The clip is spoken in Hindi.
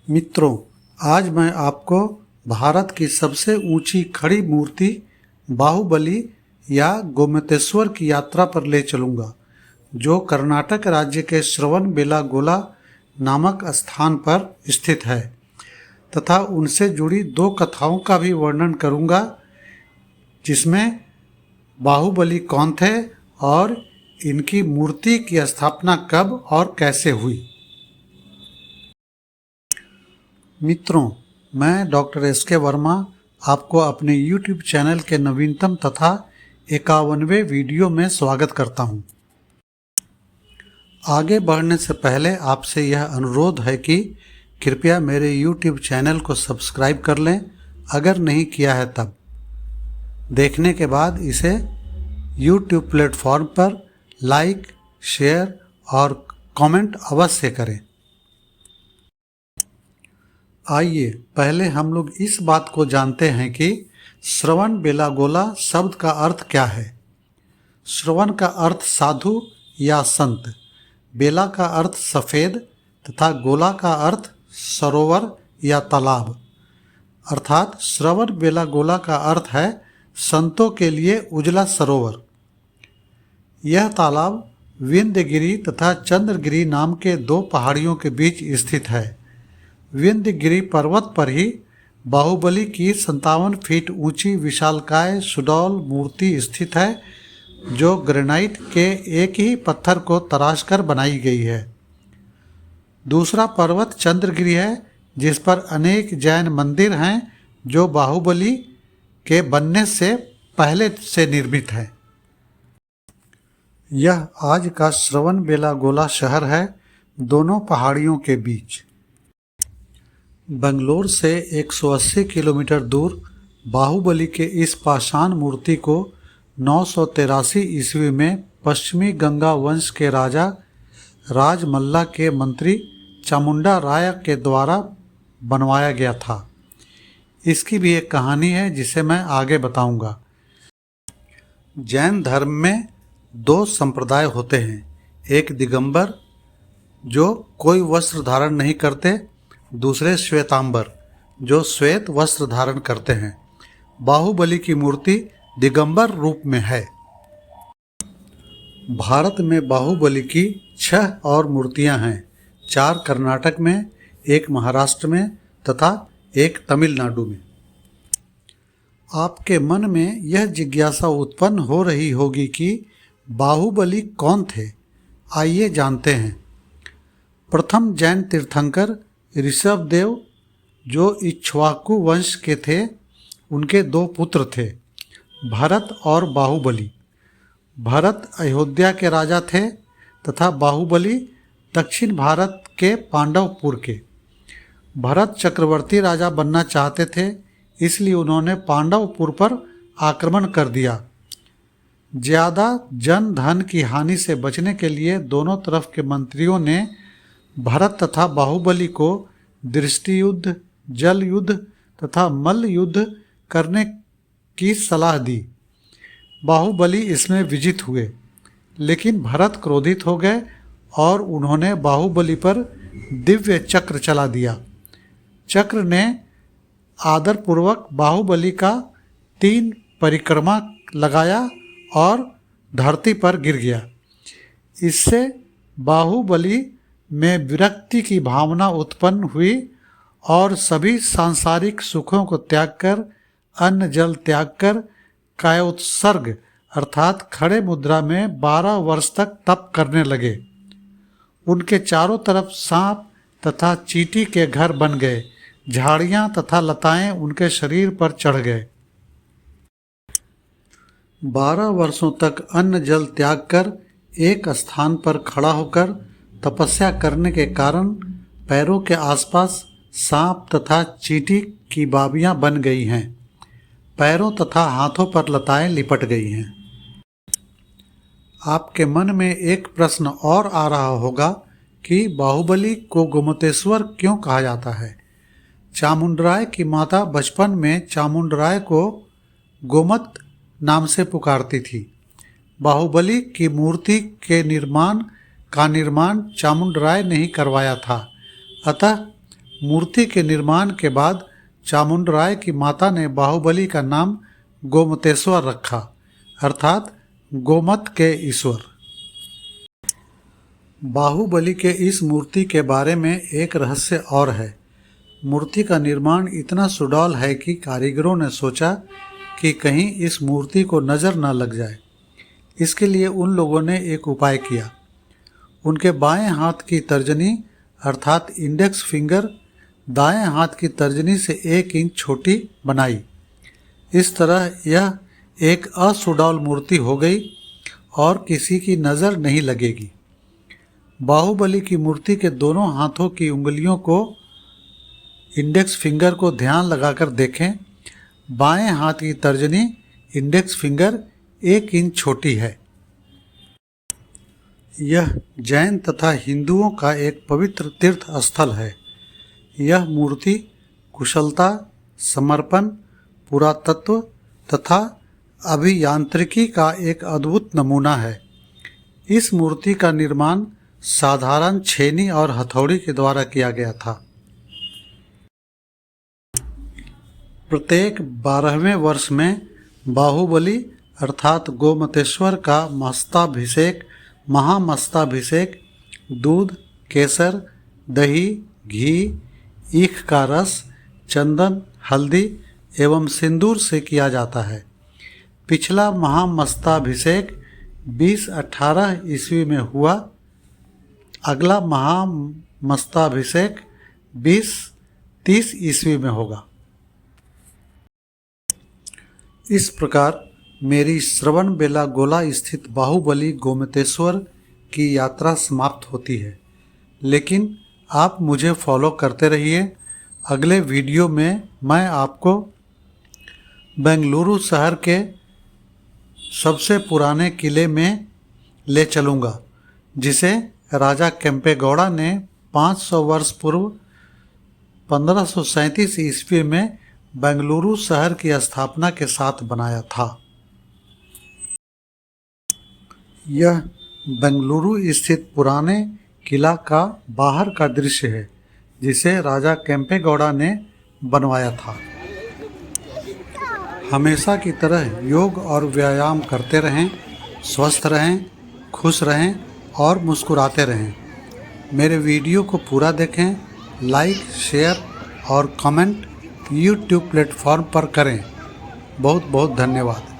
मित्रों, आज मैं आपको भारत की सबसे ऊंची खड़ी मूर्ति बाहुबली या गोमतेश्वर की यात्रा पर ले चलूंगा, जो कर्नाटक राज्य के श्रवणबेलागोला नामक स्थान पर स्थित है तथा उनसे जुड़ी दो कथाओं का भी वर्णन करूंगा, जिसमें बाहुबली कौन थे और इनकी मूर्ति की स्थापना कब और कैसे हुई। मित्रों, मैं डॉक्टर एस.के. वर्मा आपको अपने YouTube चैनल के नवीनतम तथा 51वें वीडियो में स्वागत करता हूं। आगे बढ़ने से पहले आपसे यह अनुरोध है कि कृपया मेरे YouTube चैनल को सब्सक्राइब कर लें, अगर नहीं किया है तब। देखने के बाद इसे YouTube प्लेटफॉर्म पर लाइक, शेयर और कमेंट अवश्य करें। आइए पहले हम लोग इस बात को जानते हैं कि श्रवणबेलागोला शब्द का अर्थ क्या है। श्रवण का अर्थ साधु या संत, बेला का अर्थ सफ़ेद तथा गोला का अर्थ सरोवर या तालाब, अर्थात श्रवणबेलागोला का अर्थ है संतों के लिए उजला सरोवर। यह तालाब विंध्यगिरि तथा चंद्रगिरि नाम के दो पहाड़ियों के बीच स्थित है। विंध्यगिरि पर्वत पर ही बाहुबली की 57 फीट ऊंची विशालकाय सुडौल मूर्ति स्थित है, जो ग्रेनाइट के एक ही पत्थर को तराशकर बनाई गई है। दूसरा पर्वत चंद्रगिरि है, जिस पर अनेक जैन मंदिर हैं, जो बाहुबली के बनने से पहले से निर्मित है। यह आज का श्रवणबेलागोला शहर है, दोनों पहाड़ियों के बीच। बंगलोर से 180 किलोमीटर दूर बाहुबली के इस पाषाण मूर्ति को 983 ईस्वी में पश्चिमी गंगा वंश के राजा राजमल्ला के मंत्री चामुंडा राय के द्वारा बनवाया गया था। इसकी भी एक कहानी है, जिसे मैं आगे बताऊंगा। जैन धर्म में दो संप्रदाय होते हैं, एक दिगंबर जो कोई वस्त्र धारण नहीं करते, दूसरे श्वेतांबर जो श्वेत वस्त्र धारण करते हैं। बाहुबली की मूर्ति दिगंबर रूप में है। भारत में बाहुबली की 6 और मूर्तियां हैं, 4 कर्नाटक में, 1 महाराष्ट्र में तथा 1 तमिलनाडु में। आपके मन में यह जिज्ञासा उत्पन्न हो रही होगी कि बाहुबली कौन थे। आइए जानते हैं। प्रथम जैन तीर्थंकर ऋषभदेव, जो इक्ष्वाकु वंश के थे, उनके 2 पुत्र थे, भरत और बाहुबली। भरत अयोध्या के राजा थे तथा बाहुबली दक्षिण भारत के पांडवपुर के। भरत चक्रवर्ती राजा बनना चाहते थे, इसलिए उन्होंने पांडवपुर पर आक्रमण कर दिया। ज़्यादा जन धन की हानि से बचने के लिए दोनों तरफ के मंत्रियों ने भरत तथा बाहुबली को दृष्टि युद्ध, जल युद्ध तथा मल्ल युद्ध करने की सलाह दी। बाहुबली इसमें विजित हुए, लेकिन भरत क्रोधित हो गए और उन्होंने बाहुबली पर दिव्य चक्र चला दिया। चक्र ने आदरपूर्वक बाहुबली का 3 परिक्रमा लगाया और धरती पर गिर गया। इससे बाहुबली में विरक्ति की भावना उत्पन्न हुई और सभी सांसारिक सुखों को त्याग कर, अन्न जल त्याग कर, कायोत्सर्ग अर्थात खड़े मुद्रा में 12 वर्ष तक तप करने लगे। उनके चारों तरफ सांप तथा चींटी के घर बन गए, झाड़ियाँ तथा लताएं उनके शरीर पर चढ़ गए। 12 वर्षों तक अन्न जल त्याग कर एक स्थान पर खड़ा होकर तपस्या करने के कारण पैरों के आसपास सांप तथा चींटी की बाबियां बन गई हैं। पैरों तथा हाथों पर लताएं लिपट गई हैं। आपके मन में एक प्रश्न और आ रहा होगा कि बाहुबली को गोमतेश्वर क्यों कहा जाता है। चामुंडराय की माता बचपन में चामुंडराय को गोमत नाम से पुकारती थी। बाहुबली की मूर्ति के निर्माण चामुंडराय ने ही करवाया था, अतः मूर्ति के निर्माण के बाद चामुंडराय की माता ने बाहुबली का नाम गोमतेश्वर रखा, अर्थात गोमत के ईश्वर। बाहुबली के इस मूर्ति के बारे में एक रहस्य और है। मूर्ति का निर्माण इतना सुडौल है कि कारीगरों ने सोचा कि कहीं इस मूर्ति को नज़र न लग जाए। इसके लिए उन लोगों ने एक उपाय किया। उनके बाएं हाथ की तर्जनी अर्थात इंडेक्स फिंगर दाएं हाथ की तर्जनी से 1 इंच छोटी बनाई। इस तरह यह एक असुडौल मूर्ति हो गई और किसी की नज़र नहीं लगेगी। बाहुबली की मूर्ति के दोनों हाथों की उंगलियों को इंडेक्स फिंगर को ध्यान लगाकर देखें। बाएं हाथ की तर्जनी इंडेक्स फिंगर 1 इंच छोटी है। यह जैन तथा हिंदुओं का एक पवित्र तीर्थ स्थल है। यह मूर्ति कुशलता, समर्पण, पुरातत्व तथा अभियांत्रिकी का एक अद्भुत नमूना है। इस मूर्ति का निर्माण साधारण छेनी और हथौड़ी के द्वारा किया गया था। प्रत्येक 12वें वर्ष में बाहुबली अर्थात गोमतेश्वर का महामस्ताभिषेक दूध, केसर, दही, घी, ईख का रस, चंदन, हल्दी एवं सिंदूर से किया जाता है। पिछला महामस्ताभिषेक 2018 ईस्वी में हुआ। अगला महामस्ताभिषेक 2030 ईस्वी में होगा। इस प्रकार मेरी श्रवणबेलागोला स्थित बाहुबली गोमतेश्वर की यात्रा समाप्त होती है, लेकिन आप मुझे फॉलो करते रहिए। अगले वीडियो में मैं आपको बेंगलुरु शहर के सबसे पुराने किले में ले चलूँगा, जिसे राजा केम्पेगौड़ा ने 500 वर्ष पूर्व 1537 ईस्वी में बेंगलुरु शहर की स्थापना के साथ बनाया था। यह बेंगलुरु स्थित पुराने किला का बाहर का दृश्य है, जिसे राजा केम्पेगौड़ा ने बनवाया था। हमेशा की तरह योग और व्यायाम करते रहें, स्वस्थ रहें, खुश रहें और मुस्कुराते रहें। मेरे वीडियो को पूरा देखें, लाइक, शेयर और कमेंट YouTube प्लेटफॉर्म पर करें। बहुत बहुत धन्यवाद।